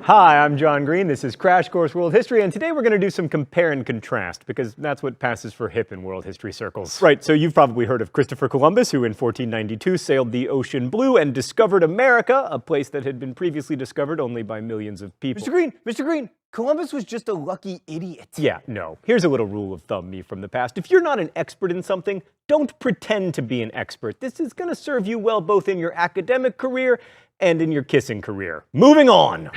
Hi, I'm John Green. This is Crash Course World History, and today we're going to do some compare and contrast, because that's what passes for hip in world history circles. Right, so you've probably heard of Christopher Columbus, who in 1492 sailed the ocean blue and discovered America, a place that had been previously discovered only by millions of people. Mr. Green, Columbus was just a lucky idiot. Yeah, no. Here's a little rule of thumb, me from the past. If you're not an expert in something, don't pretend to be an expert. This is going to serve you well both in your academic career and in your kissing career. Moving on!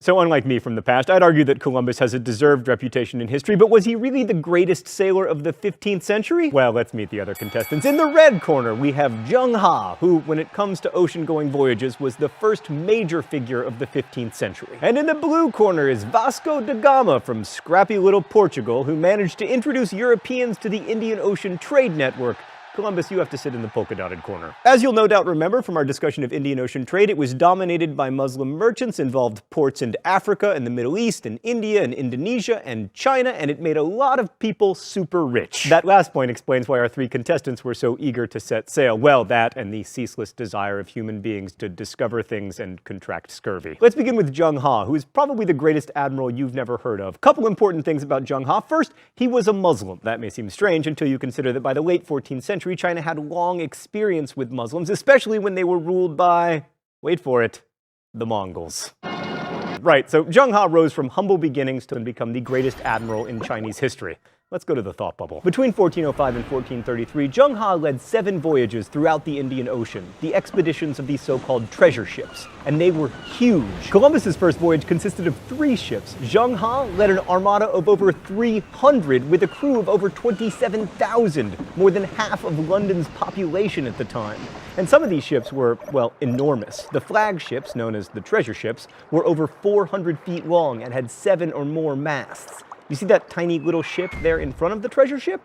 So unlike me from the past, I'd argue that Columbus has a deserved reputation in history, but was he really the greatest sailor of the 15th century? Well, let's meet the other contestants. In the red corner, we have Zheng He, who, when it comes to ocean-going voyages, was the first major figure of the 15th century. And in the blue corner is Vasco da Gama from scrappy little Portugal, who managed to introduce Europeans to the Indian Ocean trade network. Columbus, you have to sit in the polka-dotted corner. As you'll no doubt remember from our discussion of Indian Ocean trade, it was dominated by Muslim merchants, involved ports in Africa and the Middle East and India and Indonesia and China, and it made a lot of people super rich. That last point explains why our three contestants were so eager to set sail. Well, that and the ceaseless desire of human beings to discover things and contract scurvy. Let's begin with Zheng He, who is probably the greatest admiral you've never heard of. Couple important things about Zheng He. First, he was a Muslim. That may seem strange until you consider that by the late 14th century, China had long experience with Muslims, especially when they were ruled by, wait for it, the Mongols. Right, so Zheng He rose from humble beginnings to become the greatest admiral in Chinese history. Let's go to the thought bubble. Between 1405 and 1433, Zheng He led 7 voyages throughout the Indian Ocean, the expeditions of these so-called treasure ships, and they were huge. Columbus's first voyage consisted of 3 ships. Zheng He led an armada of over 300 with a crew of over 27,000, more than half of London's population at the time. And some of these ships were, well, enormous. The flagships, known as the treasure ships, were over 400 feet long and had 7 or more masts. You see that tiny little ship there in front of the treasure ship?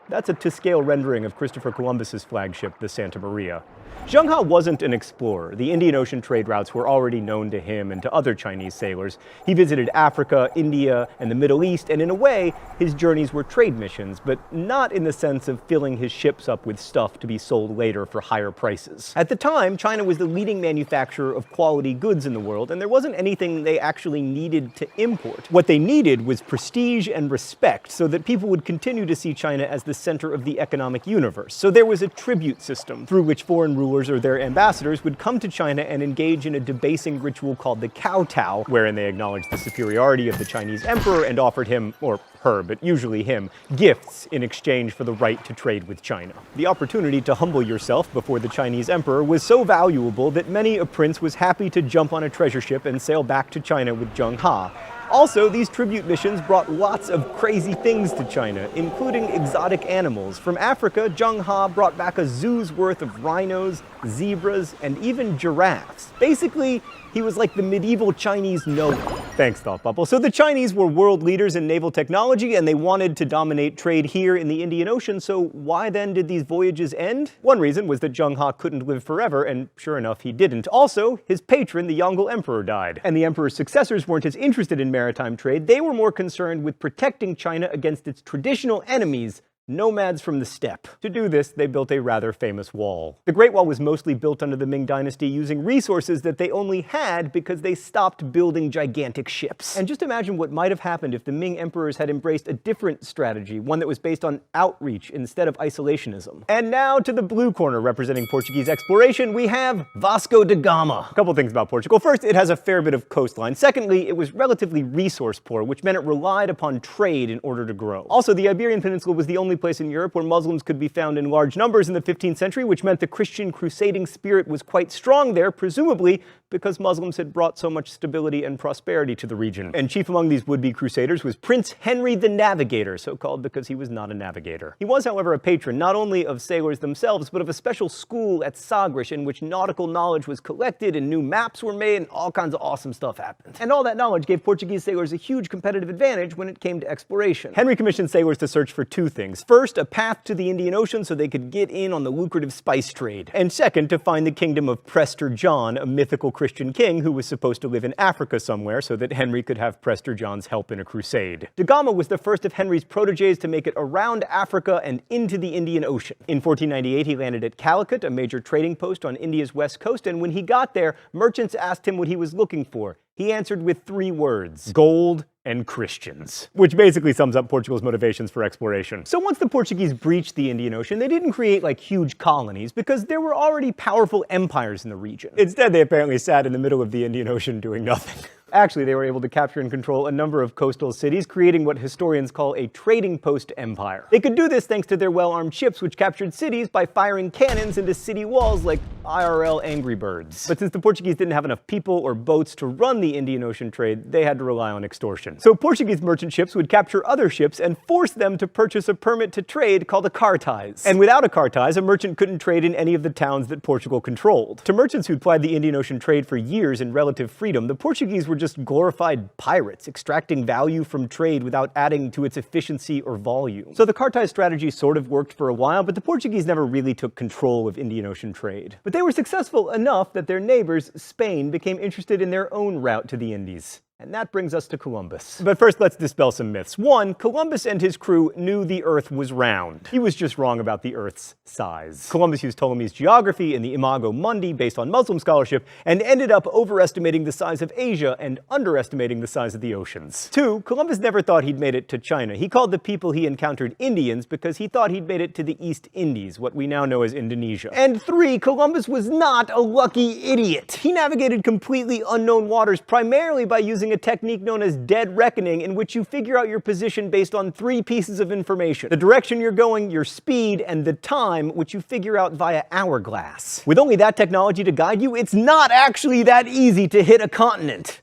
That's a to-scale rendering of Christopher Columbus's flagship, the Santa Maria. Zheng He wasn't an explorer. The Indian Ocean trade routes were already known to him and to other Chinese sailors. He visited Africa, India, and the Middle East, and in a way, his journeys were trade missions, but not in the sense of filling his ships up with stuff to be sold later for higher prices. At the time, China was the leading manufacturer of quality goods in the world, and there wasn't anything they actually needed to import. What they needed was prestige and respect, so that people would continue to see China as the center of the economic universe. So there was a tribute system through which foreign rulers or their ambassadors would come to China and engage in a debasing ritual called the kowtow, wherein they acknowledged the superiority of the Chinese emperor and offered him, or her, but usually him, gifts in exchange for the right to trade with China. The opportunity to humble yourself before the Chinese emperor was so valuable that many a prince was happy to jump on a treasure ship and sail back to China with Zheng He. Also, these tribute missions brought lots of crazy things to China, including exotic animals. From Africa, Zheng He brought back a zoo's worth of rhinos, zebras, and even giraffes. Basically, he was like the medieval Chinese Noah. Thanks, Thought Bubble. So the Chinese were world leaders in naval technology, and they wanted to dominate trade here in the Indian Ocean, so why then did these voyages end? One reason was that Zheng He couldn't live forever, and sure enough, he didn't. Also, his patron, the Yongle Emperor, died. And the emperor's successors weren't as interested in maritime trade. They were more concerned with protecting China against its traditional enemies, nomads from the steppe. To do this, they built a rather famous wall. The Great Wall was mostly built under the Ming Dynasty using resources that they only had because they stopped building gigantic ships. And just imagine what might have happened if the Ming emperors had embraced a different strategy, one that was based on outreach instead of isolationism. And now to the blue corner, representing Portuguese exploration, we have Vasco da Gama. A couple things about Portugal. First, it has a fair bit of coastline. Secondly, it was relatively resource poor, which meant it relied upon trade in order to grow. Also, the Iberian Peninsula was the only place in Europe where Muslims could be found in large numbers in the 15th century, which meant the Christian crusading spirit was quite strong there, presumably because Muslims had brought so much stability and prosperity to the region. And chief among these would-be crusaders was Prince Henry the Navigator, so called because he was not a navigator. He was, however, a patron not only of sailors themselves, but of a special school at Sagres in which nautical knowledge was collected and new maps were made and all kinds of awesome stuff happened. And all that knowledge gave Portuguese sailors a huge competitive advantage when it came to exploration. Henry commissioned sailors to search for 2 things. First, a path to the Indian Ocean so they could get in on the lucrative spice trade. And second, to find the kingdom of Prester John, a mythical Christian king who was supposed to live in Africa somewhere so that Henry could have Prester John's help in a crusade. Da Gama was the first of Henry's proteges to make it around Africa and into the Indian Ocean. In 1498, he landed at Calicut, a major trading post on India's west coast, and when he got there, merchants asked him what he was looking for. He answered with 3 words: gold and Christians, which basically sums up Portugal's motivations for exploration. So once the Portuguese breached the Indian Ocean, they didn't create like huge colonies because there were already powerful empires in the region. Instead, they apparently sat in the middle of the Indian Ocean doing nothing. Actually, they were able to capture and control a number of coastal cities, creating what historians call a trading post empire. They could do this thanks to their well-armed ships, which captured cities by firing cannons into city walls like IRL Angry Birds. But since the Portuguese didn't have enough people or boats to run the Indian Ocean trade, they had to rely on extortion. So Portuguese merchant ships would capture other ships and force them to purchase a permit to trade called a cartaz. And without a cartaz, a merchant couldn't trade in any of the towns that Portugal controlled. To merchants who'd plied the Indian Ocean trade for years in relative freedom, the Portuguese were just glorified pirates, extracting value from trade without adding to its efficiency or volume. So the cartaz strategy sort of worked for a while, but the Portuguese never really took control of Indian Ocean trade. But they were successful enough that their neighbors, Spain, became interested in their own route to the Indies. And that brings us to Columbus. But first, let's dispel some myths. 1, Columbus and his crew knew the Earth was round. He was just wrong about the Earth's size. Columbus used Ptolemy's geography and the Imago Mundi based on Muslim scholarship and ended up overestimating the size of Asia and underestimating the size of the oceans. 2, Columbus never thought he'd made it to China. He called the people he encountered Indians because he thought he'd made it to the East Indies, what we now know as Indonesia. And 3, Columbus was not a lucky idiot. He navigated completely unknown waters primarily by using a technique known as dead reckoning, in which you figure out your position based on 3 pieces of information: the direction you're going, your speed, and the time, which you figure out via hourglass. With only that technology to guide you, it's not actually that easy to hit a continent.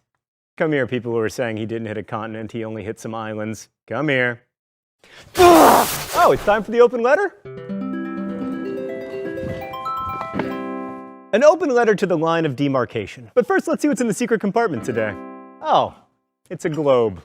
Come here, people who are saying he didn't hit a continent, he only hit some islands. Come here. Oh, it's time for the open letter? An open letter to the line of demarcation. But first, let's see what's in the secret compartment today. Oh, it's a globe.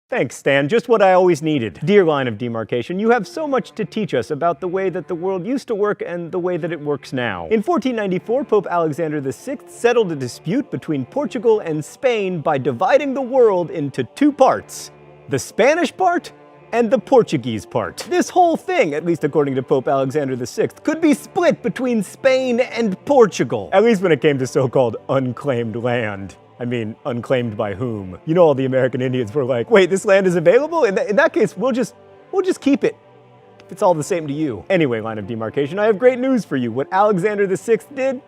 Thanks, Stan. Just what I always needed. Dear line of demarcation, you have so much to teach us about the way that the world used to work and the way that it works now. In 1494, Pope Alexander VI settled a dispute between Portugal and Spain by dividing the world into 2 parts: the Spanish part and the Portuguese part. This whole thing, at least according to Pope Alexander VI, could be split between Spain and Portugal, at least when it came to so-called unclaimed land. I mean, unclaimed by whom? You know, all the American Indians were like, wait, this land is available? In that case, we'll just keep it. If it's all the same to you. Anyway, line of demarcation, I have great news for you. What Alexander VI did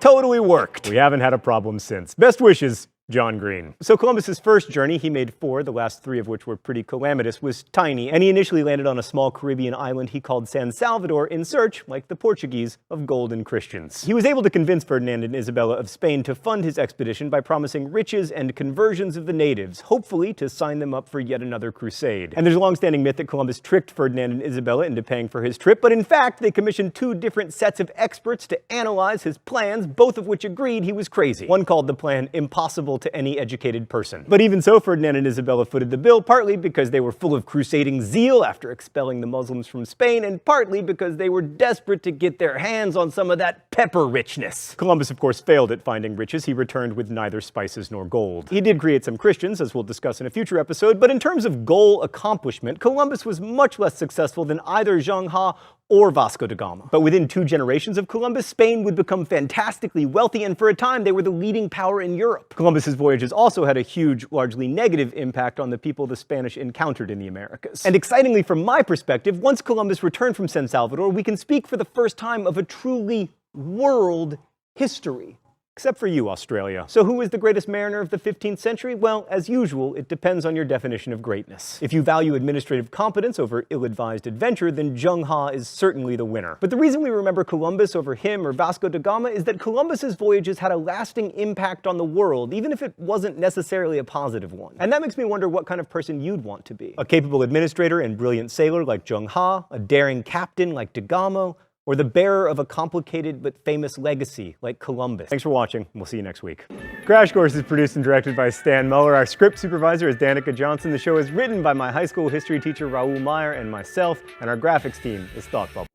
totally worked. We haven't had a problem since. Best wishes, John Green. So Columbus's first journey, he made 4, the last 3 of which were pretty calamitous, was tiny, and he initially landed on a small Caribbean island he called San Salvador in search, like the Portuguese, of gold and Christians. He was able to convince Ferdinand and Isabella of Spain to fund his expedition by promising riches and conversions of the natives, hopefully to sign them up for yet another crusade. And there's a long-standing myth that Columbus tricked Ferdinand and Isabella into paying for his trip, but in fact, they commissioned 2 different sets of experts to analyze his plans, both of which agreed he was crazy. One called the plan impossible to any educated person. But even so, Ferdinand and Isabella footed the bill, partly because they were full of crusading zeal after expelling the Muslims from Spain, and partly because they were desperate to get their hands on some of that pepper richness. Columbus, of course, failed at finding riches. He returned with neither spices nor gold. He did create some Christians, as we'll discuss in a future episode, but in terms of goal accomplishment, Columbus was much less successful than either Zheng He or Vasco da Gama. But within 2 generations of Columbus, Spain would become fantastically wealthy, and for a time they were the leading power in Europe. Columbus's voyages also had a huge, largely negative impact on the people the Spanish encountered in the Americas. And excitingly from my perspective, once Columbus returned from San Salvador, we can speak for the first time of a truly world history. Except for you, Australia. So who is the greatest mariner of the 15th century? Well, as usual, it depends on your definition of greatness. If you value administrative competence over ill-advised adventure, then Zheng He is certainly the winner. But the reason we remember Columbus over him or Vasco da Gama is that Columbus's voyages had a lasting impact on the world, even if it wasn't necessarily a positive one. And that makes me wonder what kind of person you'd want to be. A capable administrator and brilliant sailor like Zheng He, a daring captain like da Gama, or the bearer of a complicated but famous legacy like Columbus. Thanks for watching, and we'll see you next week. Crash Course is produced and directed by Stan Muller. Our script supervisor is Danica Johnson. The show is written by my high school history teacher Raoul Meyer and myself, and our graphics team is Thought Bubble.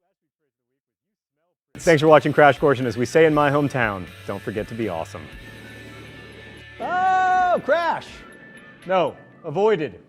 Thanks for watching Crash Course, and as we say in my hometown, don't forget to be awesome. Oh, crash! No, avoided.